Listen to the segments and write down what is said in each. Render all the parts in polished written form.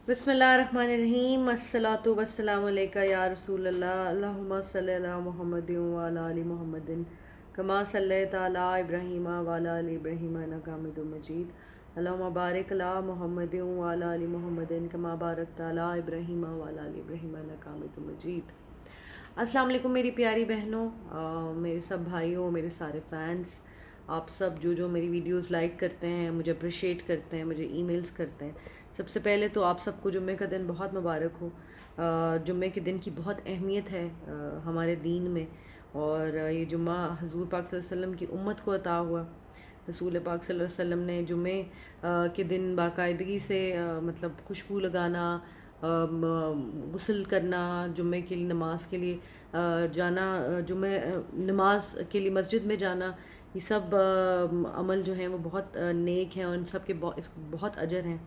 بسم اللہ الرحمن الرحیم، الصلاۃ والسلام علیکہ یا رسول اللہ، اللہم صلی علی محمد وعلی آل محمد کما صلیت علی ابراہیم وعلی آل ابراہیم انک حمید مجید، اللہم بارک علی محمد وعلی آل محمد کما بارکت علی ابراہیم وعلی آل ابراہیم انک حمید مجید۔ السلام علیکم میری پیاری بہنوں، میرے سب بھائیوں، میرے سارے فینس، آپ سب جو میری ویڈیوز لائک کرتے ہیں، مجھے اپریشیٹ کرتے ہیں، مجھے ای میلز کرتے ہیں، سب سے پہلے تو آپ سب کو جمعے کا دن بہت مبارک ہو۔ جمعے کے دن کی بہت اہمیت ہے ہمارے دین میں، اور یہ جمعہ حضور پاک صلی اللہ علیہ وسلم کی امت کو عطا ہوا۔ رسول پاک صلی اللہ علیہ وسلم نے جمعے کے دن باقاعدگی سے مطلب خوشبو لگانا، غسل کرنا، جمعے کے لیے نماز کے لیے جانا، جمعہ نماز کے لیے مسجد میں جانا، یہ سب عمل جو ہیں وہ بہت نیک ہیں، اور ان سب کے بہت اجر ہیں۔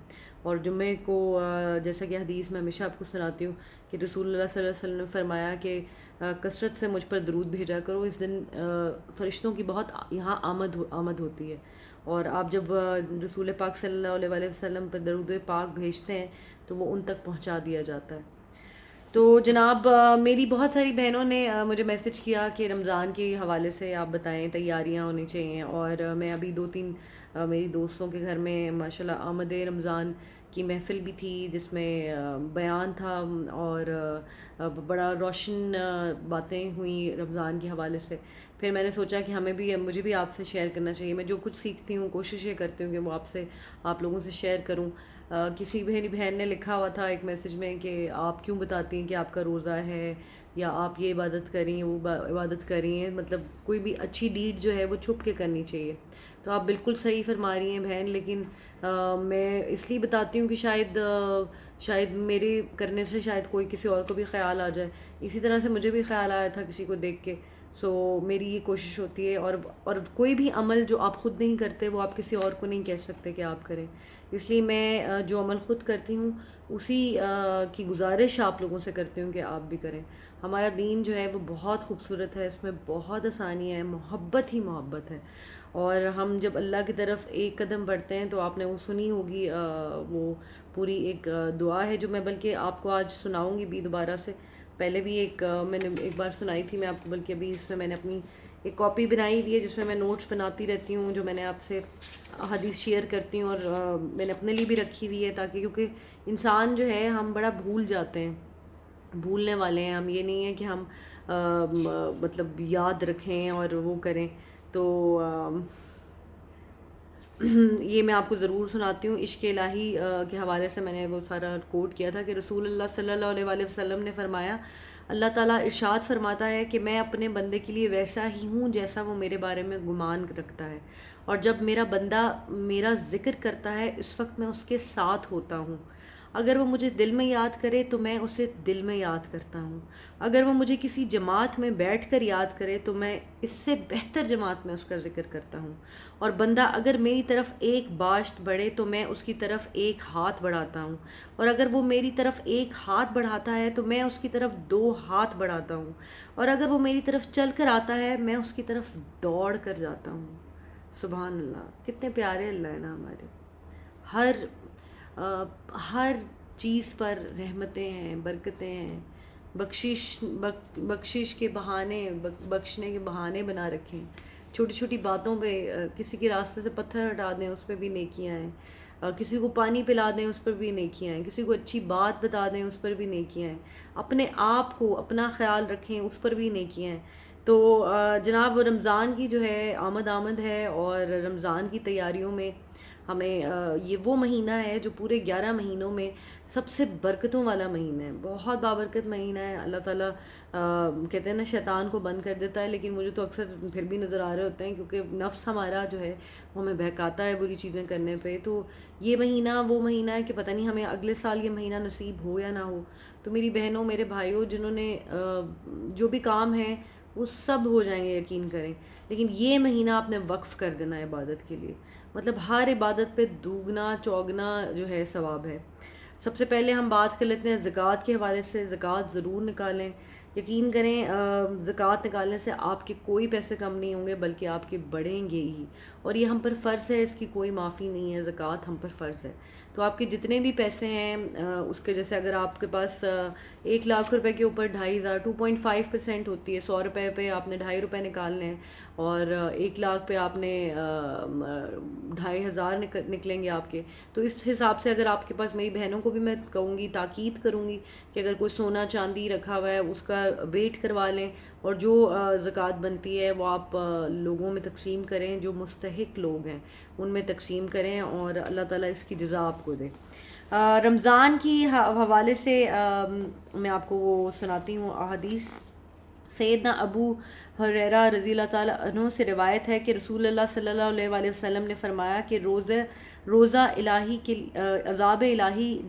اور جمعے کو جیسا کہ حدیث میں ہمیشہ آپ کو سناتی ہوں کہ رسول اللہ صلی اللہ علیہ وسلم نے فرمایا کہ کثرت سے مجھ پر درود بھیجا کرو، اس دن فرشتوں کی بہت یہاں آمد ہوتی ہے، اور آپ جب رسول پاک صلی اللہ علیہ وسلم پر درود پاک بھیجتے ہیں تو وہ ان تک پہنچا دیا جاتا ہے۔ تو جناب، میری بہت ساری بہنوں نے مجھے میسج کیا کہ رمضان کے حوالے سے آپ بتائیں، تیاریاں ہونی چاہیے، اور میں ابھی 2-3 میری دوستوں کے گھر میں ماشاءاللہ آمد رمضان کی محفل بھی تھی، جس میں بیان تھا، اور بڑا روشن باتیں ہوئیں رمضان کے حوالے سے۔ پھر میں نے سوچا کہ مجھے بھی آپ سے شیئر کرنا چاہیے، میں جو کچھ سیکھتی ہوں کوشش یہ کرتی ہوں کہ وہ آپ لوگوں سے شیئر کروں۔ کسی بہن نے لکھا ہوا تھا ایک میسج میں کہ آپ کیوں بتاتی ہیں کہ آپ کا روزہ ہے، یا آپ یہ عبادت کریں، وہ عبادت کریں، مطلب کوئی بھی اچھی ڈیڈ جو ہے وہ چھپ کے کرنی چاہیے۔ تو آپ بالکل صحیح فرما رہی ہیں بہن، لیکن میں اس لیے بتاتی ہوں کہ شاید میرے کرنے سے شاید کوئی کسی اور کو بھی خیال آ جائے، اسی طرح سے مجھے بھی خیال آیا تھا کسی کو دیکھ کے۔ سو میری یہ کوشش ہوتی ہے، اور کوئی بھی عمل جو آپ خود نہیں کرتے وہ آپ کسی اور کو نہیں کہہ سکتے کہ آپ کریں، اس لیے میں جو عمل خود کرتی ہوں اسی کی گزارش آپ لوگوں سے کرتی ہوں کہ آپ بھی کریں۔ ہمارا دین جو ہے وہ بہت خوبصورت ہے، اس میں بہت آسانی ہے، محبت ہی محبت ہے، اور ہم جب اللہ کی طرف ایک قدم بڑھتے ہیں تو آپ نے وہ سنی ہوگی، وہ پوری ایک دعا ہے جو میں بلکہ آپ کو آج سناؤں گی بھی دوبارہ سے۔ پہلے بھی میں نے ایک بار سنائی تھی میں آپ کو، بلکہ ابھی اس میں نے اپنی ایک کاپی بنائی ہوئی ہے جس میں میں نوٹس بناتی رہتی ہوں، جو میں نے آپ سے حدیث شیئر کرتی ہوں، اور میں نے اپنے لیے بھی رکھی ہوئی ہے، تاکہ کیونکہ انسان جو ہے ہم بڑا بھول جاتے ہیں، بھولنے والے ہیں ہم، یہ نہیں ہے کہ ہم مطلب یاد رکھیں اور وہ کریں۔ تو یہ میں آپ کو ضرور سناتی ہوں۔ عشق الہی کے حوالے سے میں نے وہ سارا کوٹ کیا تھا کہ رسول اللہ صلی اللہ علیہ وسلم نے فرمایا، اللہ تعالیٰ ارشاد فرماتا ہے کہ میں اپنے بندے کے لیے ویسا ہی ہوں جیسا وہ میرے بارے میں گمان رکھتا ہے، اور جب میرا بندہ میرا ذکر کرتا ہے اس وقت میں اس کے ساتھ ہوتا ہوں، اگر وہ مجھے دل میں یاد کرے تو میں اسے دل میں یاد کرتا ہوں، اگر وہ مجھے کسی جماعت میں بیٹھ کر یاد کرے تو میں اس سے بہتر جماعت میں اس کا ذکر کرتا ہوں، اور بندہ اگر میری طرف ایک باشت بڑھے تو میں اس کی طرف ایک ہاتھ بڑھاتا ہوں، اور اگر وہ میری طرف ایک ہاتھ بڑھاتا ہے تو میں اس کی طرف 2 ہاتھ بڑھاتا ہوں، اور اگر وہ میری طرف چل کر آتا ہے میں اس کی طرف دوڑ کر جاتا ہوں۔ سبحان اللہ، کتنے پیارے اللہ ہیں نا ہمارے، ہر ہر چیز پر رحمتیں ہیں، برکتیں ہیں، بخشش کے بہانے، بخشنے کے بہانے بنا رکھے ہیں، چھوٹی چھوٹی باتوں پہ کسی کے راستے سے پتھر ہٹا دیں اس پہ بھی نیکیاں ہیں، کسی کو پانی پلا دیں اس پر بھی نیکیاں ہیں، کسی کو اچھی بات بتا دیں اس پر بھی نیکیاں ہیں، اپنے آپ کو اپنا خیال رکھیں اس پر بھی نیکیاں ہیں۔ تو جناب، رمضان کی جو ہے آمد ہے، اور رمضان کی تیاریوں میں ہمیں یہ وہ مہینہ ہے جو پورے 11 مہینوں میں سب سے برکتوں والا مہینہ ہے، بہت بابرکت مہینہ ہے۔ اللہ تعالیٰ کہتے ہیں نا شیطان کو بند کر دیتا ہے، لیکن مجھے تو اکثر پھر بھی نظر آ رہے ہوتے ہیں، کیونکہ نفس ہمارا جو ہے وہ ہمیں بہکاتا ہے بری چیزیں کرنے پہ۔ تو یہ مہینہ وہ مہینہ ہے کہ پتہ نہیں ہمیں اگلے سال یہ مہینہ نصیب ہو یا نہ ہو۔ تو میری بہنوں، میرے بھائیوں، جنہوں نے جو بھی کام ہے وہ سب ہو جائیں گے، یقین کریں، لیکن یہ مہینہ آپ نے وقف کر دینا ہے عبادت کے لیے، مطلب ہر عبادت پہ دوگنا چوگنا جو ہے ثواب ہے۔ سب سے پہلے ہم بات کر لیتے ہیں زکوٰۃ کے حوالے سے۔ زکوٰۃ ضرور نکالیں، یقین کریں، زکوٰۃ نکالنے سے آپ کے کوئی پیسے کم نہیں ہوں گے، بلکہ آپ کے بڑھیں گے ہی، اور یہ ہم پر فرض ہے، اس کی کوئی معافی نہیں ہے، زکوٰۃ ہم پر فرض ہے۔ تو آپ کے جتنے بھی پیسے ہیں اس کے جیسے اگر آپ کے پاس 1 لاکھ روپے کے اوپر 2,500 2.5% ہوتی ہے، 100 روپے پہ آپ نے 2.5 روپے نکالنے ہیں، اور 1 لاکھ پہ آپ نے 2,500 نکلیں گے آپ کے۔ تو اس حساب سے اگر آپ کے پاس، میری بہنوں کو بھی میں کہوں گی، تاکید کروں گی کہ اگر کوئی سونا چاندی رکھا ہوا ہے اس کا ویٹ کروا لیں، اور جو زکوٰۃ بنتی ہے وہ آپ لوگوں میں تقسیم کریں، جو مستحق لوگ ہیں ان میں تقسیم کریں، اور اللہ تعالیٰ اس کی جزا آپ کو دے۔ رمضان کی حوالے سے میں آپ کو وہ سناتی ہوں احادیث۔ سیدنا ابو ہریرہ رضی اللہ تعالیٰ عنہ سے روایت ہے کہ رسول اللہ صلی اللہ علیہ وآلہ وسلم نے فرمایا کہ روزہ الہی کے عذاب الہی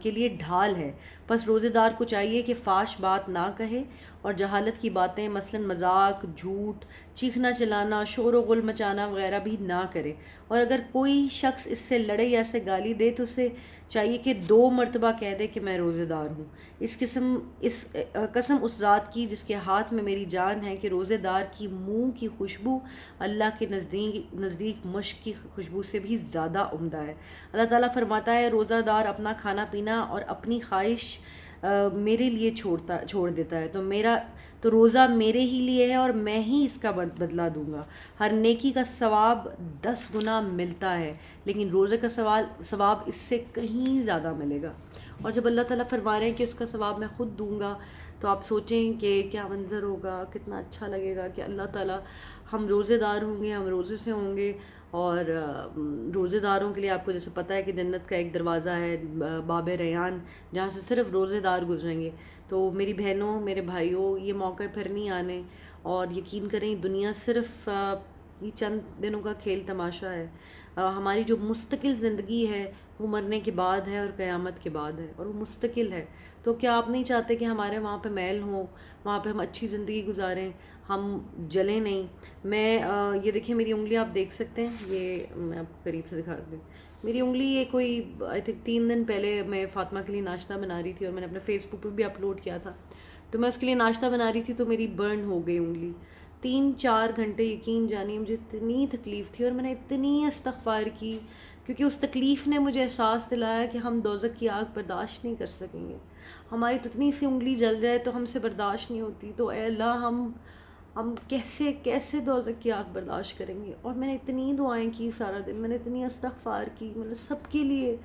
کے لیے ڈھال ہے، پس روزے دار کو چاہیے کہ فاش بات نہ کہے اور جہالت کی باتیں مثلا مذاق، جھوٹ، چیخنا چلانا، شور و غل مچانا وغیرہ بھی نہ کرے، اور اگر کوئی شخص اس سے لڑے یا اسے گالی دے تو اسے چاہیے کہ 2 مرتبہ کہہ دے کہ میں روزے دار ہوں۔ اس قسم اس ذات کی جس کے ہاتھ میں میری جان ہے کہ روزے دار کی منہ کی خوشبو اللہ کے نزدیک مشک کی خوشبو سے بھی زیادہ عمدہ ہے۔ اللہ تعالیٰ فرماتا ہے روزہ دار اپنا کھانا پینا اور اپنی خواہش میرے لیے چھوڑ دیتا ہے تو روزہ میرے ہی لیے ہے، اور میں ہی اس کا بدلہ دوں گا۔ ہر نیکی کا ثواب 10 گنا ملتا ہے، لیکن روزے کا ثواب اس سے کہیں زیادہ ملے گا۔ اور جب اللہ تعالیٰ فرما رہے ہیں کہ اس کا ثواب میں خود دوں گا، تو آپ سوچیں کہ کیا منظر ہوگا، کتنا اچھا لگے گا کہ اللہ تعالیٰ، ہم روزے دار ہوں گے، ہم روزے سے ہوں گے، اور روزے داروں کے لیے آپ کو جیسے پتہ ہے کہ جنت کا ایک دروازہ ہے باب ریان، جہاں سے صرف روزے دار گزریں گے۔ تو میری بہنوں، میرے بھائیوں، یہ موقع پھر نہیں آنے، اور یقین کریں دنیا صرف یہ چند دنوں کا کھیل تماشا ہے۔ ہماری جو مستقل زندگی ہے وہ مرنے کے بعد ہے اور قیامت کے بعد ہے، اور وہ مستقل ہے۔ تو کیا آپ نہیں چاہتے کہ ہمارے وہاں پہ محل ہوں، وہاں پہ ہم اچھی زندگی گزاریں، ہم جلیں نہیں؟ میں یہ دیکھیں میری انگلی آپ دیکھ سکتے ہیں، یہ میں آپ کو قریب سے دکھا دوں۔ میری انگلی یہ کوئی آئی تھنک 3 دن پہلے میں فاطمہ کے لیے ناشتہ بنا رہی تھی، اور میں نے اپنے فیس بک پہ بھی اپلوڈ کیا تھا، تو میں اس کے لیے ناشتہ بنا رہی تھی تو میری برن ہو گئی انگلی 3-4 گھنٹے۔ یقین جانیے مجھے اتنی تکلیف تھی، اور میں نے اتنی استغفار کی، کیونکہ اس تکلیف نے مجھے احساس دلایا کہ ہم دوزخ کی آگ برداشت نہیں کر سکیں گے۔ ہماری تو اتنی سی انگلی جل جائے تو ہم سے برداشت نہیں ہوتی، تو اے اللہ ہم کیسے دوزخ کی آگ برداشت کریں گے؟ اور میں نے اتنی دعائیں کی سارا دن، میں نے اتنی استغفار کی، میں نے سب کے لیے،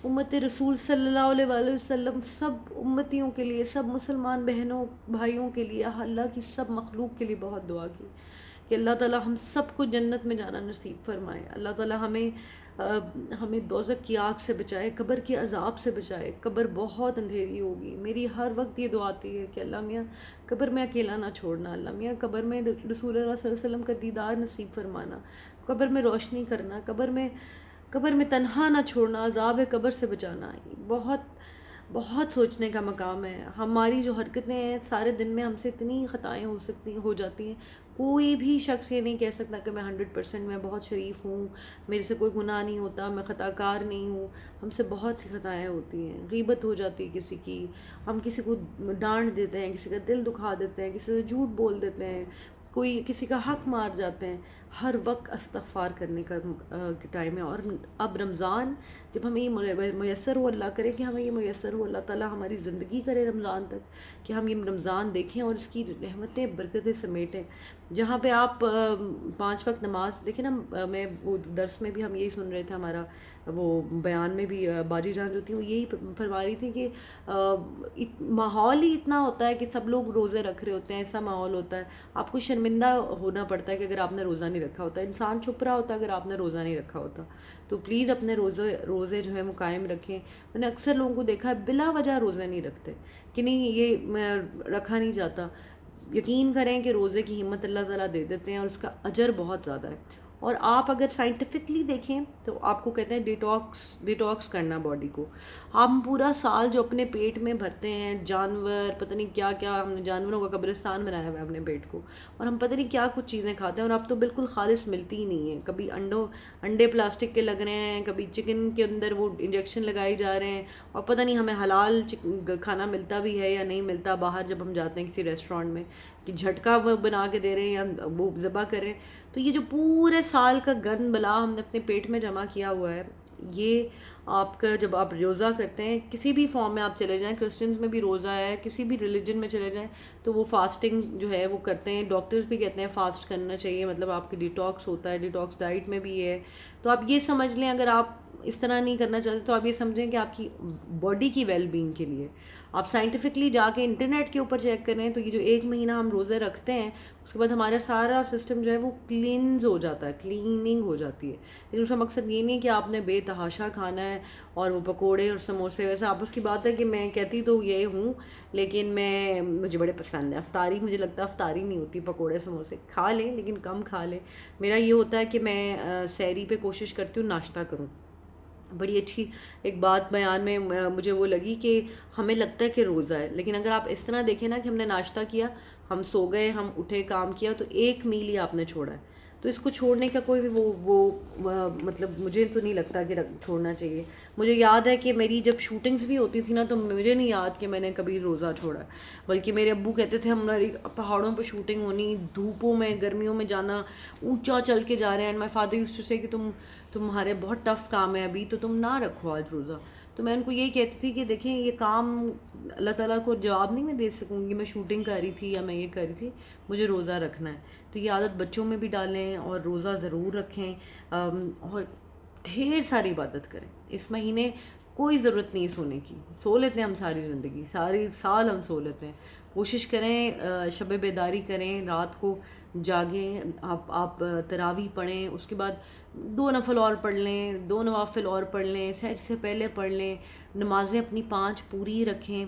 امت رسول صلی اللہ علیہ وآلہ وسلم، سب امتیوں کے لیے، سب مسلمان بہنوں بھائیوں کے لیے، اللہ کی سب مخلوق کے لیے بہت دعا کی کہ اللہ تعالیٰ ہم سب کو جنت میں جانا نصیب فرمائے۔ اللہ تعالیٰ ہمیں دوزخ کی آگ سے بچائے، قبر کے عذاب سے بچائے۔ قبر بہت اندھیری ہوگی، میری ہر وقت یہ دعا آتی ہے کہ اللہ میاں قبر میں اکیلا نہ چھوڑنا، اللہ میاں قبر میں رسول اللہ صلی اللہ علیہ وسلم کا دیدار نصیب فرمانا، قبر میں روشنی کرنا، قبر میں تنہا نہ چھوڑنا، عذاب قبر سے بچانا۔ بہت بہت سوچنے کا مقام ہے۔ ہماری جو حرکتیں ہیں سارے دن میں، ہم سے اتنی خطائیں ہو جاتی ہیں۔ کوئی بھی شخص یہ نہیں کہہ سکتا کہ میں 100% میں بہت شریف ہوں، میرے سے کوئی گناہ نہیں ہوتا، میں خطا کار نہیں ہوں۔ ہم سے بہت سی خطائیں ہوتی ہیں، غیبت ہو جاتی ہے کسی کی، ہم کسی کو ڈانٹ دیتے ہیں، کسی کا دل دکھا دیتے ہیں، کسی سے جھوٹ بول دیتے ہیں، کوئی کسی کا حق مار جاتے ہیں۔ ہر وقت استغفار کرنے کا ٹائم ہے۔ اور اب رمضان جب ہمیں یہ میسر ہو، اللہ کرے کہ ہمیں یہ میسر ہو، اللہ تعالیٰ ہماری زندگی کرے رمضان تک کہ ہم یہ رمضان دیکھیں اور اس کی رحمتیں برکتیں سمیٹیں، جہاں پہ آپ 5 وقت نماز دیکھیں نا۔ میں وہ درس میں بھی ہم یہی سن رہے تھے، ہمارا وہ بیان میں بھی باجی جان جو تھی وہ یہی فرما رہی تھی کہ ماحول ہی اتنا ہوتا ہے کہ سب لوگ روزے رکھ رہے ہوتے ہیں، ایسا ماحول ہوتا ہے، آپ کو شرمندہ ہونا پڑتا ہے کہ اگر آپ نے روزہ نہیں رکھا ہوتا، انسان چھپ رہا ہوتا ہے اگر آپ نے روزہ نہیں رکھا ہوتا۔ تو پلیز اپنے روزے جو ہیں وہ قائم رکھیں۔ میں نے اکثر لوگوں کو دیکھا ہے بلا وجہ روزے نہیں رکھتے کہ نہیں یہ میں رکھا نہیں جاتا۔ یقین کریں کہ روزے کی ہمت اللہ تعالیٰ دے دیتے ہیں، اور اس کا اجر بہت زیادہ ہے۔ اور آپ اگر سائنٹیفکلی دیکھیں تو آپ کو کہتے ہیں ڈیٹاکس کرنا باڈی کو۔ ہم پورا سال جو اپنے پیٹ میں بھرتے ہیں، جانور پتہ نہیں کیا کیا، ہم نے جانوروں کا قبرستان بنایا ہوا ہے اپنے پیٹ کو، اور ہم پتہ نہیں کیا کچھ چیزیں کھاتے ہیں، اور اب تو بالکل خالص ملتی ہی نہیں ہیں۔ کبھی انڈے پلاسٹک کے لگ رہے ہیں، کبھی چکن کے اندر وہ انجیکشن لگائی جا رہے ہیں، اور پتہ نہیں ہمیں حلال کھانا ملتا بھی ہے یا نہیں ملتا باہر جب ہم جاتے ہیں کسی ریسٹورینٹ میں۔ کہ جھٹکا وہ بنا کے دے رہے ہیں یا وہ ذبح کر رہے ہیں. تو یہ جو پورے سال کا گند بلا ہم نے اپنے پیٹ میں جمع کیا ہوا ہے، یہ آپ کا جب آپ روزہ کرتے ہیں کسی بھی فارم میں آپ چلے جائیں، کرسچنز میں بھی روزہ ہے، کسی بھی ریلیجن میں چلے جائیں تو وہ فاسٹنگ جو ہے وہ کرتے ہیں. ڈاکٹرز بھی کہتے ہیں فاسٹ کرنا چاہیے، مطلب آپ کی ڈیٹاکس ہوتا ہے، ڈیٹاکس ڈائٹ میں بھی ہے. تو آپ یہ سمجھ لیں اگر آپ اس طرح نہیں کرنا چاہتے تو آپ یہ سمجھیں کہ آپ کی باڈی کی ویل بینگ کے لیے آپ سائنٹیفکلی جا کے انٹرنیٹ کے اوپر چیک کریں تو یہ جو 1 مہینہ ہم روزے رکھتے ہیں اس کے بعد ہمارا سارا سسٹم جو ہے وہ کلینز ہو جاتا ہے، کلیننگ ہو جاتی ہے. لیکن اس کا مقصد یہ نہیں کہ آپ نے بے تحاشا کھانا ہے اور وہ پکوڑے اور سموسے، ویسے آپس کی بات ہے کہ میں کہتی تو یہ ہوں لیکن مجھے بڑے پسند ہے افطاری. مجھے لگتا ہے افطاری نہیں ہوتی، پکوڑے سموسے کھا لیں لیکن کم کھا لیں. میرا یہ ہوتا ہے کہ میں سحری پہ کوشش کرتی ہوں ناشتہ کروں. بڑی اچھی ایک بات بیان میں مجھے وہ لگی کہ ہمیں لگتا ہے کہ روزہ ہے، لیکن اگر آپ اس طرح دیکھیں نا کہ ہم نے ناشتہ کیا، ہم سو گئے، ہم اٹھے، کام کیا، تو 1 میل ہی آپ نے چھوڑا ہے. تو اس کو چھوڑنے کا کوئی بھی مطلب مجھے تو نہیں لگتا کہ چھوڑنا چاہیے. مجھے یاد ہے کہ میری جب شوٹنگز بھی ہوتی تھی نا تو مجھے نہیں یاد کہ میں نے کبھی روزہ چھوڑا ہے، بلکہ میرے ابو کہتے تھے ہماری پہاڑوں پہ شوٹنگ ہونی، دھوپوں میں گرمیوں میں جانا، اونچا چل کے جا رہے ہیں. And my father used to say کہ تمہارے بہت ٹف کام ہے ابھی تو تم نہ رکھو آج روزہ. تو میں ان کو یہی کہتی تھی کہ دیکھیں یہ کام اللہ تعالیٰ کو جواب نہیں میں دے سکوں گی، میں شوٹنگ کر رہی تھی یا میں یہ کر رہی تھی، مجھے روزہ رکھنا ہے. تو یہ عادت بچوں میں بھی ڈالیں اور روزہ ضرور رکھیں اور ڈھیر ساری عبادت کریں. اس مہینے کوئی ضرورت نہیں سونے کی، سو لیتے ہیں ہم ساری زندگی، ساری سال ہم سو لیتے ہیں. کوشش کریں شب بیداری کریں، رات کو جاگیں، آپ تراویح پڑھیں، اس کے بعد 2 نفل اور پڑھ لیں، 2 نوافل اور پڑھ لیں، سحر سے پہلے پڑھ لیں، نمازیں اپنی 5 پوری رکھیں،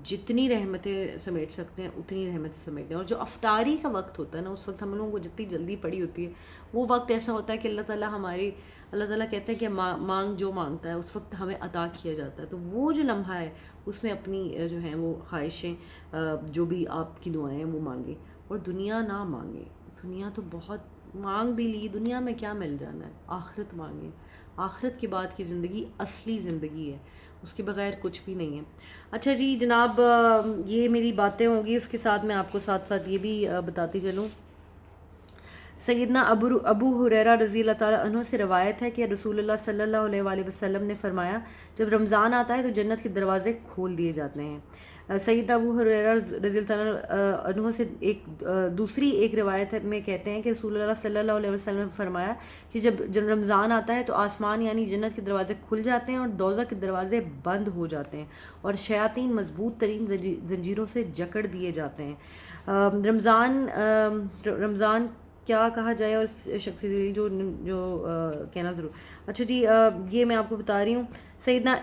جتنی رحمتیں سمیٹ سکتے ہیں اتنی رحمتیں سمیٹ لیں. اور جو افطاری کا وقت ہوتا ہے نا اس وقت ہم لوگوں کو جتنی جلدی پڑی ہوتی ہے وہ وقت ایسا ہوتا ہے کہ اللہ تعالیٰ کہتے ہیں کہ مانگ جو مانگتا ہے اس وقت ہمیں عطا کیا جاتا ہے. تو وہ جو لمحہ ہے اس میں اپنی جو ہیں وہ خواہشیں جو بھی آپ کی دعائیں وہ مانگیں اور دنیا نہ مانگیں. دنیا تو بہت مانگ بھی لی، دنیا میں کیا مل جانا ہے، آخرت مانگیں. آخرت کے بعد کی زندگی اصلی زندگی ہے، اس کے بغیر کچھ بھی نہیں ہے. اچھا جی جناب، یہ میری باتیں ہوں گی، اس کے ساتھ میں آپ کو ساتھ ساتھ یہ بھی بتاتی چلوں. سیدنا ابو ہریرہ رضی اللہ تعالیٰ عنہ سے روایت ہے کہ رسول اللہ صلی اللہ علیہ وآلہ وسلم نے فرمایا جب رمضان آتا ہے تو جنت کے دروازے کھول دیے جاتے ہیں. سیدنا ابو ہریرہ رضی اللہ تعالیٰ عنہ سے دوسری ایک روایت میں کہتے ہیں کہ رسول اللہ صلی اللہ علیہ وسلم نے فرمایا کہ جب رمضان آتا ہے تو آسمان یعنی جنت کے دروازے کھل جاتے ہیں اور دوزخ کے دروازے بند ہو جاتے ہیں اور شیاطین مضبوط ترین زنجیروں سے جکڑ دیے جاتے ہیں. رمضان کیا کہا جائے اور شخصی جو کہنا ضرور. اچھا جی، یہ میں آپ کو بتا رہی ہوں. سیدنا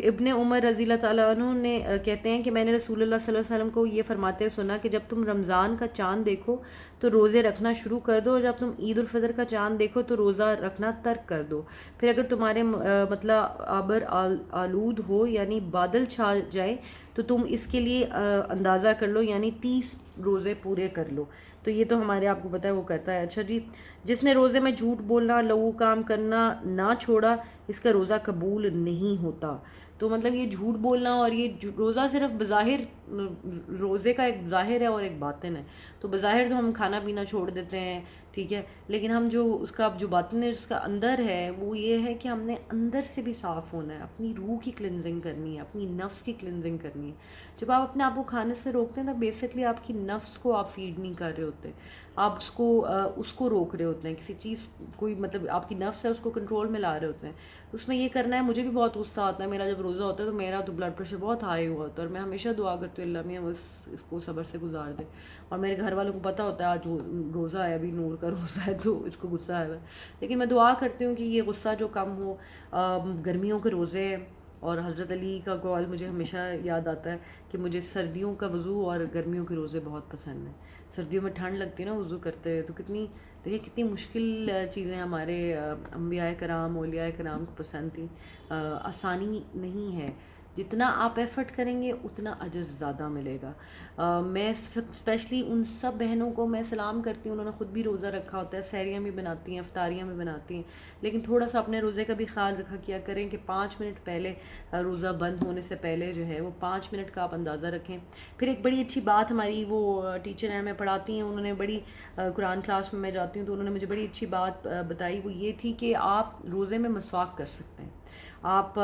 ابن عمر رضی اللہ تعالیٰ عنہ نے کہتے ہیں کہ میں نے رسول اللہ صلی اللہ علیہ وسلم کو یہ فرماتے ہوئے سنا کہ جب تم رمضان کا چاند دیکھو تو روزے رکھنا شروع کر دو، اور جب تم عید الفطر کا چاند دیکھو تو روزہ رکھنا ترک کر دو. پھر اگر تمہارے مطلب آبر آلود ہو یعنی بادل چھا جائے تو تم اس کے لیے اندازہ کر لو یعنی 30 روزے پورے کر لو. تو یہ تو ہمارے آپ کو پتہ ہے وہ کرتا ہے. اچھا جی، جس نے روزے میں جھوٹ بولنا، لغو کام کرنا نہ چھوڑا اس کا روزہ قبول نہیں ہوتا. تو مطلب یہ جھوٹ بولنا اور یہ روزہ صرف بظاہر روزے کا ایک ظاہر ہے اور ایک باطن ہے. تو بظاہر تو ہم کھانا پینا چھوڑ دیتے ہیں، ٹھیک ہے، لیکن ہم جو اس کا جو باطن ہے اس کا اندر ہے وہ یہ ہے کہ ہم نے اندر سے بھی صاف ہونا ہے، اپنی روح کی کلینزنگ کرنی ہے، اپنی نفس کی کلینزنگ کرنی ہے. جب آپ اپنے آپ کو کھانے سے روکتے ہیں تو بیسکلی آپ کی نفس کو آپ فیڈ نہیں کر رہے ہوتے، آپ اس کو روک رہے ہوتے ہیں، کسی چیز کوئی مطلب آپ کی نفس ہے اس کو کنٹرول میں لا رہے ہوتے ہیں. اس میں یہ کرنا ہے. مجھے بھی بہت غصہ آتا ہے، میرا جب روزہ ہوتا ہے تو میرا تو بلڈ پریشر بہت ہائی ہوا ہوتا ہے اور میں ہمیشہ دعا کرتی ہوں اللہ میاں بس اس کو صبر سے گزار دے. اور میرے گھر والوں کو پتہ ہوتا ہے آج روزہ ہے، ابھی نور کا روزہ ہے تو اس کو غصہ آیا ہے، لیکن میں دعا کرتی ہوں کہ یہ غصہ جو کم ہو. گرمیوں کے روزے اور حضرت علی کا قول مجھے ہمیشہ یاد آتا ہے کہ مجھے سردیوں کا وضو اور گرمیوں کے روزے بہت پسند ہیں. سردیوں میں ٹھنڈ لگتی ہے نا وضو کرتے ہوئے، تو دیکھیں کتنی مشکل چیزیں ہمارے انبیاء کرام اولیاء کرام کو پسند تھیں. آسانی نہیں ہے جتنا آپ ایفرٹ کریں گے اتنا اجر زیادہ ملے گا. میں اسپیشلی ان سب بہنوں کو میں سلام کرتی ہوں، انہوں نے خود بھی روزہ رکھا ہوتا ہے، سحریاں بھی بناتی ہیں، افطاریاں بھی بناتی ہیں، لیکن تھوڑا سا اپنے روزے کا بھی خیال رکھا کیا کریں کہ 5 منٹ پہلے روزہ بند ہونے سے پہلے جو ہے وہ 5 منٹ کا آپ اندازہ رکھیں. پھر ایک بڑی اچھی بات ہماری وہ ٹیچر ہیں، ہمیں پڑھاتی ہیں، انہوں نے بڑی قرآن کلاس میں جاتی ہوں تو انہوں نے مجھے بڑی اچھی بات بتائی، وہ یہ تھی کہ آپ روزے میں مسواک کر سکتے ہیں. آپ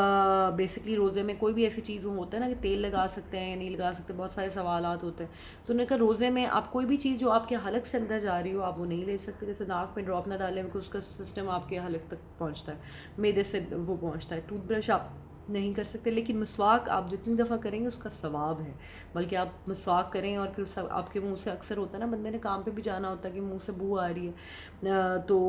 بیسکلی روزے میں کوئی بھی ایسی چیز ہوتا ہے نا کہ تیل لگا سکتے ہیں یا نہیں لگا سکتے، بہت سارے سوالات ہوتے ہیں. تو انہوں نے کہا روزے میں آپ کوئی بھی چیز جو آپ کے حلق سے اندر جا رہی ہو آپ وہ نہیں لے سکتے. جیسے ناک میں ڈراپ نہ ڈالیں کیونکہ اس کا سسٹم آپ کے حلق تک پہنچتا ہے، معدے سے وہ پہنچتا ہے. ٹوتھ برش آپ نہیں کر سکتے، لیکن مسواک آپ جتنی دفعہ کریں گے اس کا ثواب ہے. بلکہ آپ مسواک کریں اور پھر آپ کے منہ سے اکثر ہوتا ہے نا، بندے نے کام پہ بھی جانا ہوتا ہے کہ منہ سے بو آ رہی ہے، تو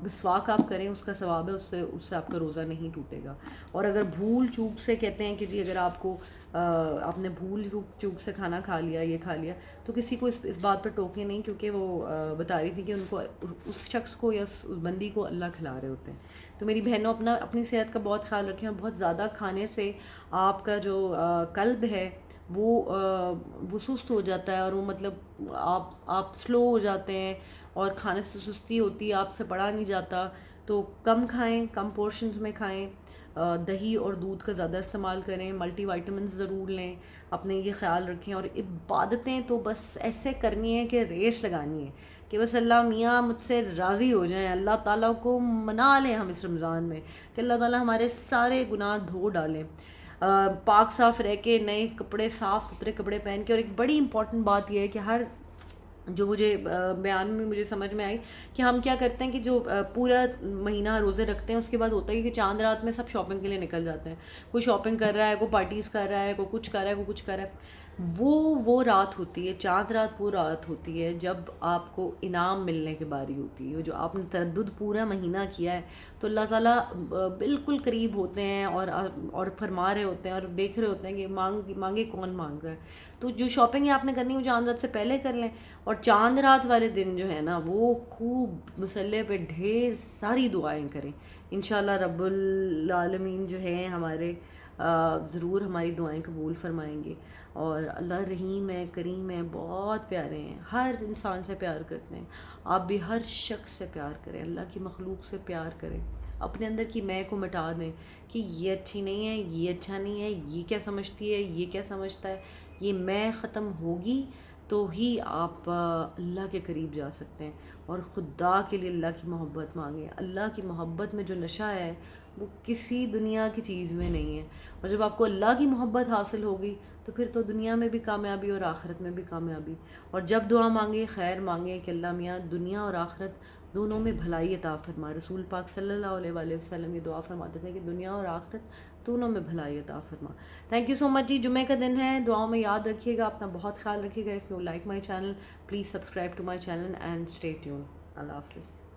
مسواک آپ کریں اس کا ثواب ہے، اس سے آپ کا روزہ نہیں ٹوٹے گا. اور اگر بھول چوک سے کہتے ہیں کہ جی اگر آپ کو آپ نے بھول چوک سے کھانا کھا لیا، یہ کھا لیا، تو کسی کو اس بات پر ٹوکے نہیں، کیونکہ وہ بتا رہی تھی کہ ان کو اس شخص کو یا اس بندی کو اللہ کھلا رہے ہوتے ہیں. تو میری بہنوں اپنی صحت کا بہت خیال رکھیں، اور بہت زیادہ کھانے سے آپ کا جو قلب ہے وہ سست ہو جاتا ہے، اور وہ مطلب آپ سلو ہو جاتے ہیں، اور کھانے سے سستی ہوتی ہے، آپ سے پڑا نہیں جاتا. تو کم کھائیں، کم پورشنز میں کھائیں، دہی اور دودھ کا زیادہ استعمال کریں، ملٹی وائٹامنز ضرور لیں، اپنے یہ خیال رکھیں. اور عبادتیں تو بس ایسے کرنی ہے کہ ریس لگانی ہے کہ بس اللہ میاں مجھ سے راضی ہو جائیں، اللہ تعالیٰ کو منا لیں ہم اس رمضان میں، کہ اللہ تعالیٰ ہمارے سارے گناہ دھو ڈالیں، پاک صاف رہ کے، نئے کپڑے، صاف ستھرے کپڑے پہن کے. اور ایک بڑی امپورٹنٹ بات یہ ہے کہ جو مجھے بیان میں مجھے سمجھ میں آئی کہ ہم کیا کرتے ہیں کہ جو پورا مہینہ روزے رکھتے ہیں، اس کے بعد ہوتا ہے کہ چاند رات میں سب شاپنگ کے لیے نکل جاتے ہیں. کوئی شاپنگ کر رہا ہے، کوئی پارٹیز کر رہا ہے، کوئی کچھ کر رہا ہے، کوئی کچھ کر رہا ہے. وہ رات ہوتی ہے، چاند رات وہ رات ہوتی ہے جب آپ کو انعام ملنے کی باری ہوتی ہے. جو آپ نے تردد پورا مہینہ کیا ہے تو اللہ تعالیٰ بالکل قریب ہوتے ہیں اور فرما رہے ہوتے ہیں اور دیکھ رہے ہوتے ہیں کہ مانگے کون مانگ رہا ہے. تو جو شاپنگ آپ نے کرنی ہے وہ چاند رات سے پہلے کر لیں. اور چاند رات والے دن جو ہے نا وہ خوب مصلے پہ ڈھیر ساری دعائیں کریں. انشاءاللہ رب العالمین جو ہیں ہمارے ضرور ہماری دعائیں قبول فرمائیں گے. اور اللہ رحیم ہے، کریم ہے، بہت پیارے ہیں، ہر انسان سے پیار کرتے ہیں. آپ بھی ہر شخص سے پیار کریں، اللہ کی مخلوق سے پیار کریں. اپنے اندر کی میں کو مٹا دیں کہ یہ اچھی نہیں ہے، یہ اچھا نہیں ہے، یہ کیا سمجھتی ہے، یہ کیا سمجھتا ہے. یہ میں ختم ہوگی تو ہی آپ اللہ کے قریب جا سکتے ہیں. اور خدا کے لیے اللہ کی محبت مانگیں. اللہ کی محبت میں جو نشہ ہے وہ کسی دنیا کی چیز میں نہیں ہے. اور جب آپ کو اللہ کی محبت حاصل ہوگی تو پھر تو دنیا میں بھی کامیابی اور آخرت میں بھی کامیابی. اور جب دعا مانگے خیر مانگے کہ اللہ میاں دنیا اور آخرت دونوں میں بھلائی عطا فرما. رسول پاک صلی اللہ علیہ وآلہ وسلم یہ دعا فرماتے تھے کہ دنیا اور آخرت دونوں میں بھلائی عطا فرما. تھینک یو سو مچ جی. جمعہ کا دن ہے، دعاؤں میں یاد رکھیے گا، اپنا بہت خیال رکھیے گا. If you like my channel please subscribe to my channel and stay tune. اللہ حافظ.